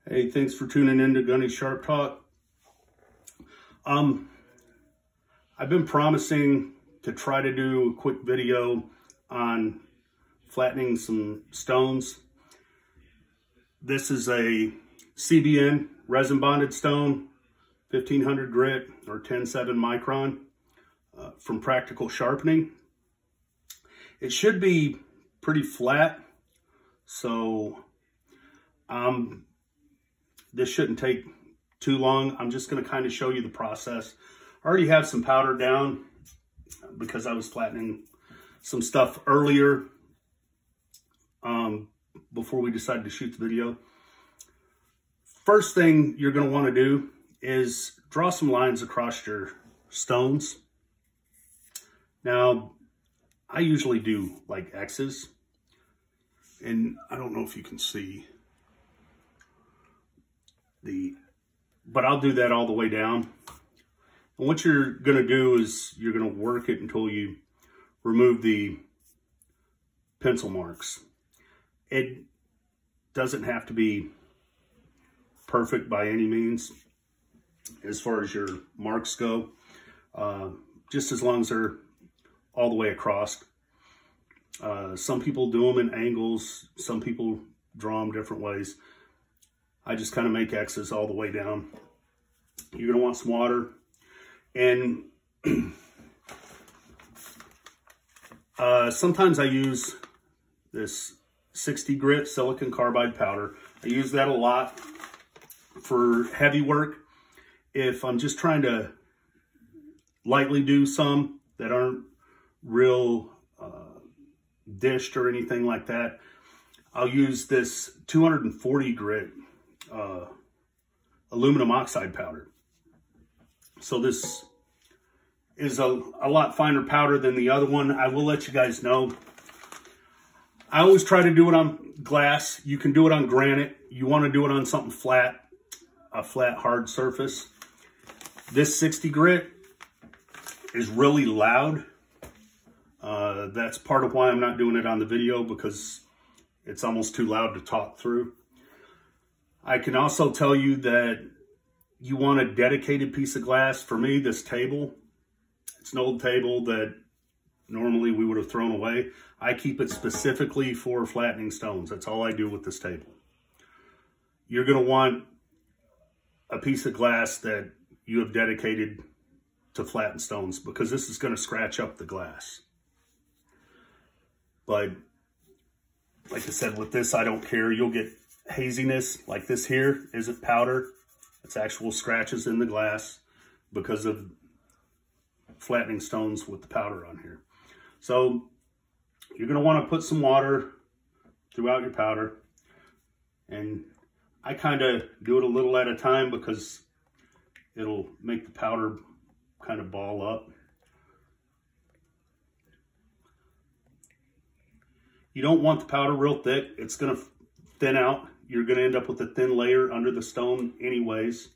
Hey, thanks for tuning in to Gunny Sharp Talk. I've been promising to try to do a quick video on flattening some stones. This is a CBN resin bonded stone, 1500 grit or 10.7 micron from Practical Sharpening. It should be pretty flat, so this shouldn't take too long. I'm just going to kind of show you the process. I already have some powder down because I was flattening some stuff earlier before we decided to shoot the video. First thing you're going to want to do is draw some lines across your stones. Now, I usually do like X's, and I don't know if you can see but I'll do that all the way down. And what you're going to do is you're going to work it until you remove the pencil marks. It doesn't have to be perfect by any means as far as your marks go, just as long as they're all the way across. Some people do them in angles, some people draw them different ways. I just kind of make X's all the way down. You're going to want some water. And sometimes I use this 60 grit silicon carbide powder. I use that a lot for heavy work. If I'm just trying to lightly do some that aren't real dished or anything like that, I'll use this 240 grit aluminum oxide powder. So this is a lot finer powder than the other one. I will let you guys know. I always try to do it on glass. You can do it on granite. You want to do it on something flat, a flat hard surface. This 60 grit is really loud. That's part of why I'm not doing it on the video, because it's almost too loud to talk through. I can also tell you that you want a dedicated piece of glass. For me, this table, it's an old table that normally we would have thrown away. I keep it specifically for flattening stones. That's all I do with this table. You're going to want a piece of glass that you have dedicated to flatten stones, because this is going to scratch up the glass. But like I said, with this, I don't care. You'll get haziness. Like this here isn't powder. It's actual scratches in the glass because of flattening stones with the powder on here. So you're going to want to put some water throughout your powder. And I kind of do it a little at a time because it'll make the powder kind of ball up. You don't want the powder real thick. It's going to thin out. You're going to end up with a thin layer under the stone anyways.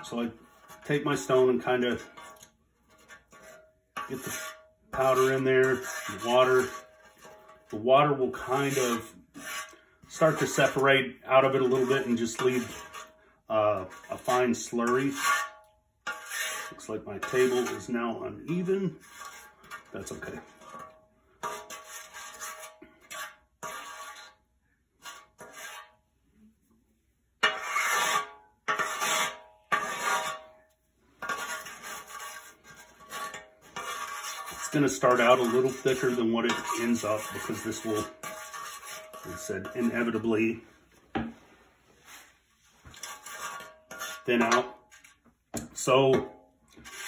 So I take my stone and kind of get the powder in there, the water. The water will kind of start to separate out of it a little bit and just leave a fine slurry. Looks like my table is now uneven. That's okay. It's going to start out a little thicker than what it ends up, because this will, like I said, inevitably thin out. So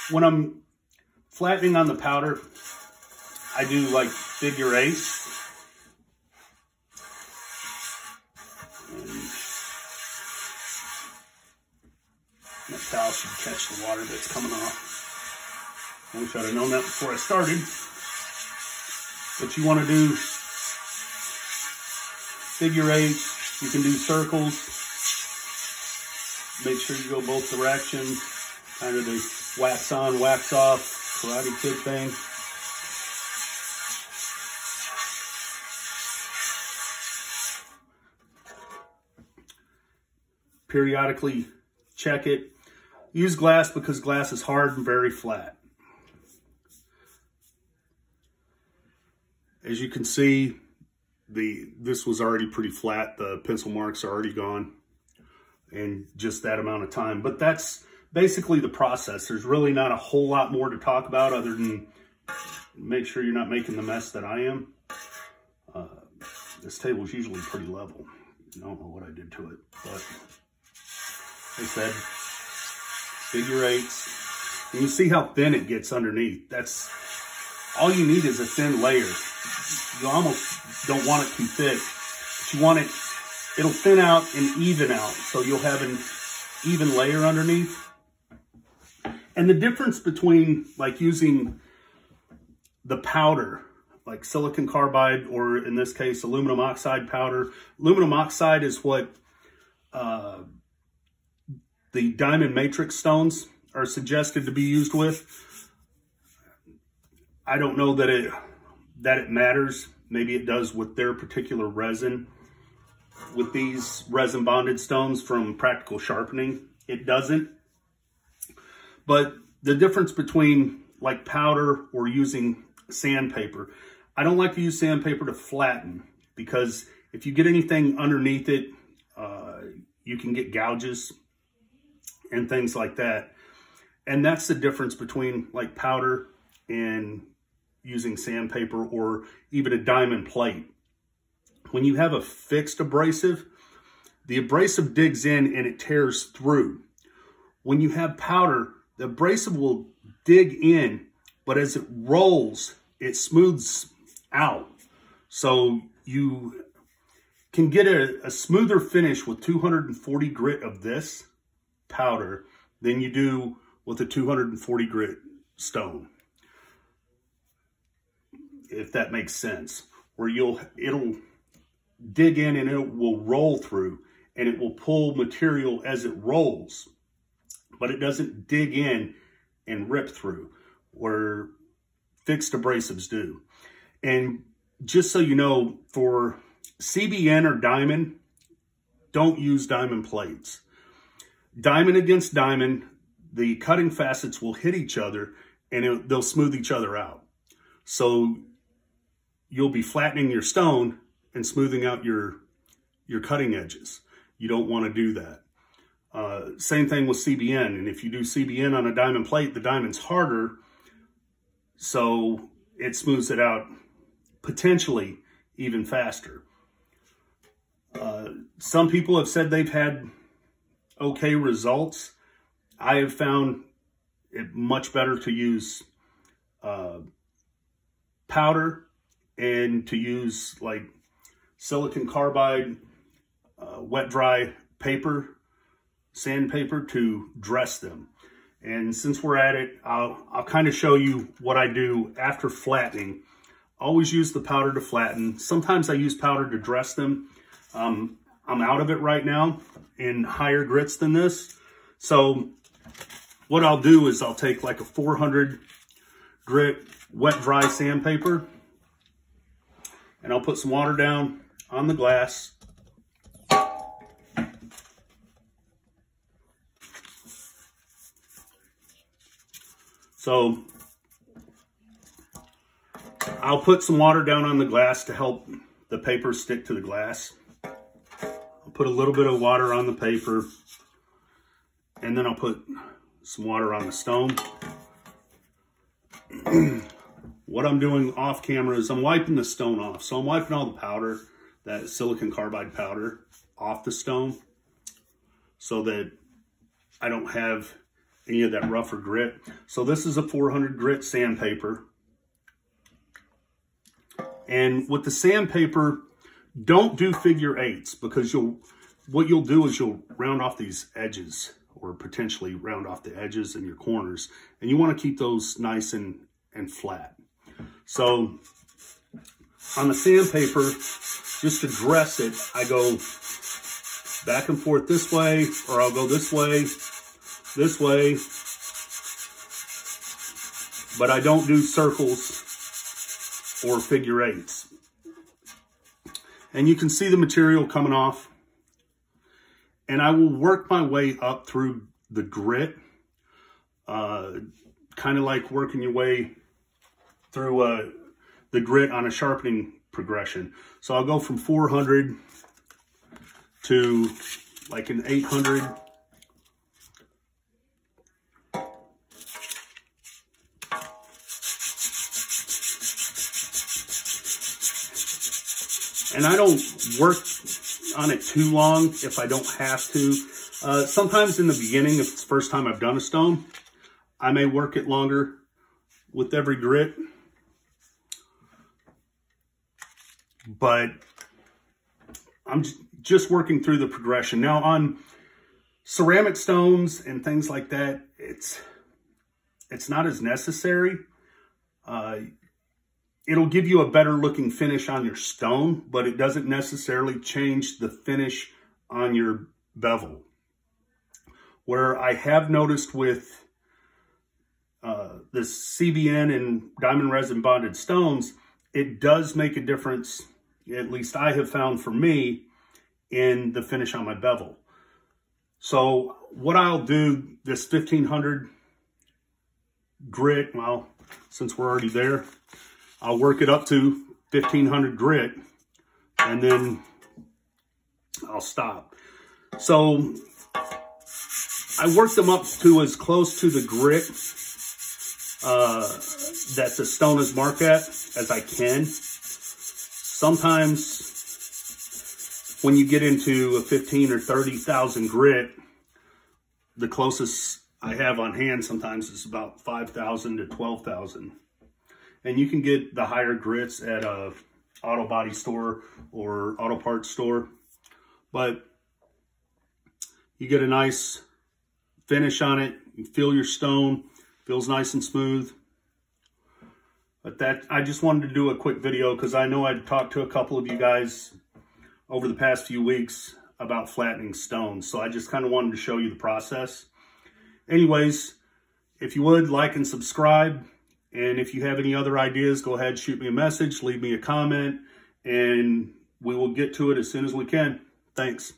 when I'm flattening on the powder, I do like figure eights. And that towel should catch the water that's coming off. I wish I'd have known that before I started. But you want to do figure eights. You can do circles. Make sure you go both directions. Kind of the wax on, wax off, Karate Kid thing. periodically check it. Use glass because glass is hard and very flat. As you can see, this was already pretty flat. The pencil marks are already gone in just that amount of time. But that's basically the process. There's really not a whole lot more to talk about other than make sure you're not making the mess that I am. This table is usually pretty level. I don't know what I did to it, but like I said, figure eights. And you see how thin it gets underneath. That's all you need is a thin layer. You almost don't want it too thick, but you want it, it'll thin out and even out. So you'll have an even layer underneath. And the difference between like using the powder, like silicon carbide, or in this case, aluminum oxide powder. Aluminum oxide is what the diamond matrix stones are suggested to be used with. I don't know that it matters. Maybe it does with their particular resin. With these resin bonded stones from Practical Sharpening, it doesn't. But the difference between like powder or using sandpaper, I don't like to use sandpaper to flatten, because if you get anything underneath it, you can get gouges and things like that. And that's the difference between like powder and using sandpaper or even a diamond plate. When you have a fixed abrasive, the abrasive digs in and it tears through. When you have powder, the abrasive will dig in, but as it rolls, it smooths out. So you can get a smoother finish with 240 grit of this powder than you do with a 240 grit stone, if that makes sense. Where it'll dig in and it will roll through, and it will pull material as it rolls, but it doesn't dig in and rip through, where fixed abrasives do. And just so you know, for CBN or diamond, don't use diamond plates. Diamond against diamond, the cutting facets will hit each other and they'll smooth each other out. So you'll be flattening your stone and smoothing out your cutting edges. You don't want to do that. Same thing with CBN. And if you do CBN on a diamond plate, the diamond's harder, so it smooths it out potentially even faster. Some people have said they've had okay results. I have found it much better to use powder and to use like silicon carbide, wet dry paper, sandpaper to dress them. And since we're at it, I'll kind of show you what I do after flattening. Always use the powder to flatten. Sometimes I use powder to dress them. I'm out of it right now in higher grits than this. So what I'll do is I'll take like a 400 grit wet dry sandpaper, and I'll put some water down on the glass. So I'll put some water down on the glass to help the paper stick to the glass. I'll put a little bit of water on the paper, and then I'll put some water on the stone. What I'm doing off camera is I'm wiping the stone off. So I'm wiping all the powder, that silicon carbide powder, off the stone so that I don't have any of that rougher grit. So this is a 400 grit sandpaper. And with the sandpaper, don't do figure eights, because what you'll do is you'll round off these edges, or potentially round off the edges and your corners. And you want to keep those nice and flat. So on the sandpaper, just to dress it, I go back and forth this way, or I'll go this way, but I don't do circles or figure eights. And you can see the material coming off. and I will work my way up through the grit, kind of like working your way through the grit on a sharpening progression. So I'll go from 400 to like an 800. And I don't work on it too long if I don't have to. Sometimes in the beginning, if it's the first time I've done a stone, I may work it longer with every grit. But I'm just working through the progression. Now on ceramic stones and things like that, it's not as necessary. It'll give you a better looking finish on your stone, but it doesn't necessarily change the finish on your bevel. Where I have noticed with the CBN and diamond resin bonded stones, it does make a difference, at least I have found for me, in the finish on my bevel. So what I'll do, this 1500 grit, well, since we're already there, I'll work it up to 1500 grit, and then I'll stop. So I work them up to as close to the grit that the stone is marked at as I can. Sometimes when you get into a 15 or 30,000 grit, the closest I have on hand sometimes is about 5,000 to 12,000. And you can get the higher grits at a auto body store or auto parts store. But you get a nice finish on it. You feel your stone. Feels nice and smooth. But I just wanted to do a quick video because I know I'd talked to a couple of you guys over the past few weeks about flattening stones. So I just kind of wanted to show you the process. Anyways, if you would, like and subscribe. And if you have any other ideas, go ahead, shoot me a message, leave me a comment, and we will get to it as soon as we can. Thanks.